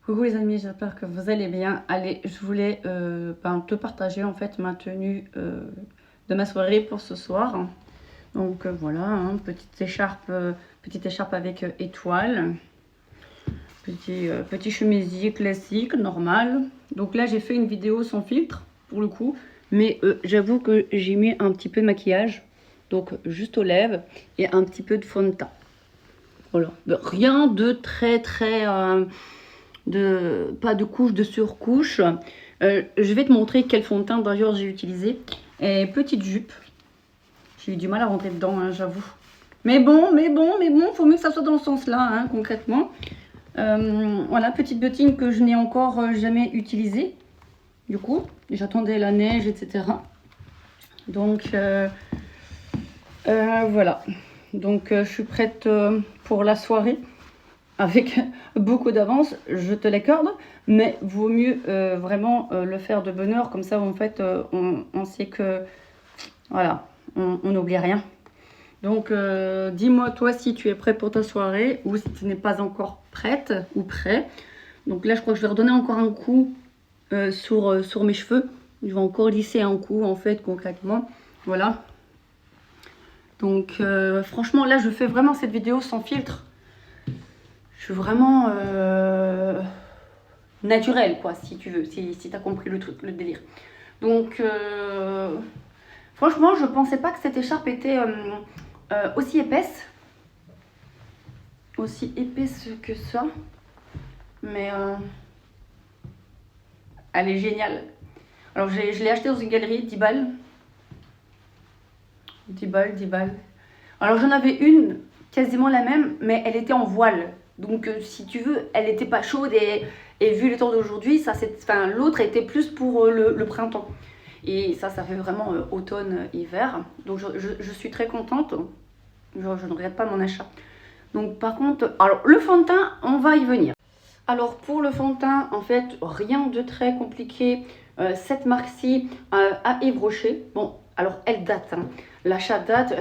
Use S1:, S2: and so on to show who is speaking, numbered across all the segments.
S1: Coucou les amis, j'espère que vous allez bien. Allez, je voulais te partager en fait ma tenue de ma soirée pour ce soir. Donc voilà, hein, petite écharpe avec étoile, petit chemisier classique, normal. Donc là j'ai fait une vidéo sans filtre pour le coup, mais j'avoue que j'ai mis un petit peu de maquillage, donc juste aux lèvres et un petit peu de fond de teint. Voilà, rien de très pas de couche, de surcouche. Je vais te montrer quel fond de teint d'ailleurs j'ai utilisé. Et petite jupe. J'ai eu du mal à rentrer dedans, hein, j'avoue. Mais bon, faut mieux que ça soit dans ce sens-là, hein, concrètement. Voilà, petite bottine que je n'ai encore jamais utilisée. Du coup, j'attendais la neige, etc. Donc, voilà. Donc, je suis prête pour la soirée. Avec beaucoup d'avance, je te l'accorde, mais vaut mieux vraiment le faire de bonne heure, comme ça en fait on sait que voilà, on n'oublie rien. Donc dis-moi toi si tu es prêt pour ta soirée ou si tu n'es pas encore prête ou prêt. Donc là je crois que je vais redonner encore un coup sur mes cheveux. Je vais encore lisser un coup en fait concrètement. Voilà. Donc franchement là je fais vraiment cette vidéo sans filtre. Je suis vraiment naturelle, quoi, si tu veux, si tu as compris le truc, le délire. Donc, franchement, je pensais pas que cette écharpe était aussi épaisse. Aussi épaisse que ça. Mais elle est géniale. Alors, je l'ai achetée dans une galerie, 10 balles. 10 balles, 10 balles. Alors, j'en avais une, quasiment la même, mais elle était en voile. Donc, si tu veux, elle n'était pas chaude et vu le temps d'aujourd'hui, l'autre était plus pour le printemps. Et ça fait vraiment automne-hiver. Donc, je suis très contente. Je ne regrette pas mon achat. Donc, par contre, alors le fond de teint, on va y venir. Alors, pour le fond de teint, en fait, rien de très compliqué. Cette marque-ci à Yves Rocher. Bon, alors, elle date. Hein. L'achat date.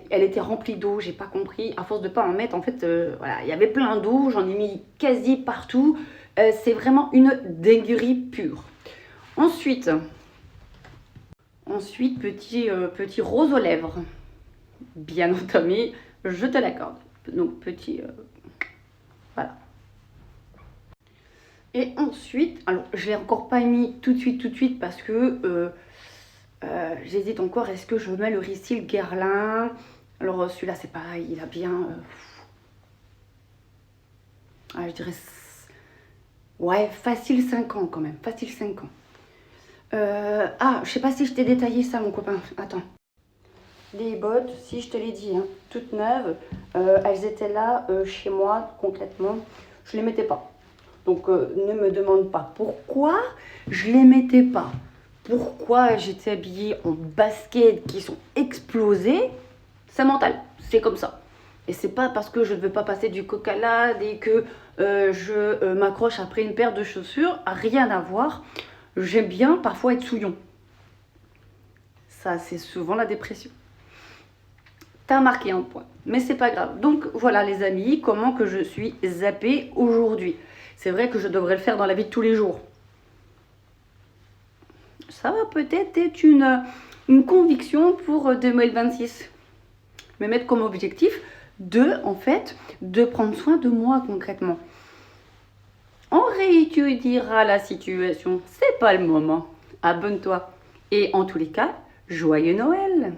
S1: Elle était remplie d'eau, j'ai pas compris. À force de pas en mettre, en fait, voilà, il y avait plein d'eau. J'en ai mis quasi partout. C'est vraiment une dinguerie pure. Ensuite, petit rose aux lèvres. Bien entamé, je te l'accorde. Donc, petit... voilà. Et ensuite, alors, je l'ai encore pas mis tout de suite parce que... j'hésite encore, est-ce que je mets le Ristyl Guerlain? Alors celui-là c'est pareil, il a bien... je dirais... Ouais, facile 5 ans quand même, facile 5 ans. Je sais pas si je t'ai détaillé ça mon copain, attends. Les bottes, si je te l'ai dit, hein, toutes neuves, elles étaient là chez moi concrètement, je les mettais pas. Donc ne me demande pas pourquoi je les mettais pas. Pourquoi j'étais habillée en baskets qui sont explosées, c'est mental, c'est comme ça. Et c'est pas parce que je ne veux pas passer du coq à l'âne et que je m'accroche après une paire de chaussures, rien à voir. J'aime bien parfois être souillon. Ça, c'est souvent la dépression. T'as marqué un point, mais c'est pas grave. Donc voilà les amis, comment que je suis zappée aujourd'hui. C'est vrai que je devrais le faire dans la vie de tous les jours. Ça va peut-être être une conviction pour 2026. Me mettre comme objectif de prendre soin de moi concrètement. On réétudiera la situation, c'est pas le moment. Abonne-toi. Et en tous les cas, joyeux Noël!